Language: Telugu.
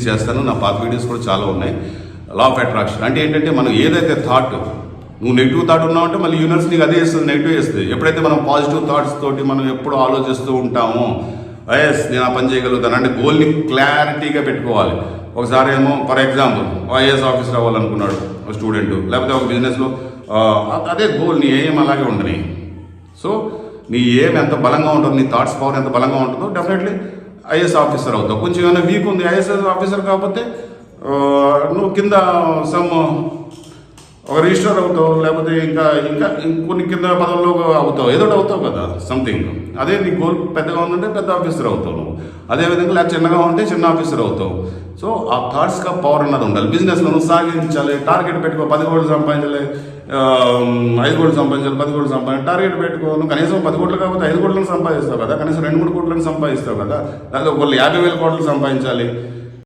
చేస్తాను. నా పాత వీడియోస్ కూడా చాలా ఉన్నాయి. లా ఆఫ్ అట్రాక్షన్ అంటే ఏంటంటే మనం ఏదైతే థాట్, నువ్వు నెగిటివ్ థాట్ ఉన్నావు అంటే మళ్ళీ యూనివర్స్ నీకు అదే ఇస్తుంది, నెగిటివ్ ఇస్తుంది. ఎప్పుడైతే మనం పాజిటివ్ థాట్స్ తోటి మనం ఎప్పుడు ఆలోచిస్తూ ఉంటామో ఎస్ నేను ఆ పని చేయగలుగుతాను అంటే గోల్ని క్లారిటీగా పెట్టుకోవాలి. ఒకసారి ఏమో ఫర్ ఎగ్జాంపుల్ ఐఏఎస్ ఆఫీసర్ అవ్వాలనుకున్నాడు ఒక స్టూడెంట్, లేకపోతే ఒక బిజినెస్లో అదే గోల్, నీ ఏం అలాగే ఉండని. సో నీ ఏం ఎంత బలంగా ఉంటుందో, నీ థాట్స్ పవర్ ఎంత బలంగా ఉంటుందో డెఫినెట్లీ ఐఏఎస్ ఆఫీసర్ అవుతావు. కొంచెం ఏమైనా వీక్ ఉంది ఐఏఎస్ ఆఫీసర్ కాకపోతే నువ్వు కింద సమ్ ఒక రిజిస్టర్ అవుతావు, లేకపోతే ఇంకా ఇంకా ఇంకొన్ని కింద పదవుల్లో అవుతావు, ఏదో అవుతావు కదా సంథింగ్. అదే నీ గోల్ పెద్దగా ఉందంటే పెద్ద ఆఫీసర్ అవుతావు నువ్వు. అదేవిధంగా లేకపోతే చిన్నగా ఉంటే చిన్న ఆఫీసర్ అవుతావు. సో ఆ థాట్స్గా పవర్ అన్నది ఉండాలి. బిజినెస్లో నువ్వు సాగించాలి, టార్గెట్ పెట్టుకో, 10 కోట్లు సంపాదించాలి, 5 కోట్లు సంపాదించాలి, 10 కోట్లు సంపాదించాలి, టార్గెట్ పెట్టుకో. నువ్వు కనీసం 10 కోట్లు కాకపోతే 5 కోట్లను సంపాదిస్తావు కదా, కనీసం 2-3 కోట్లను సంపాదిస్తావు కదా, లేదా ఒకళ్ళు 50,000 కోట్లు సంపాదించాలి.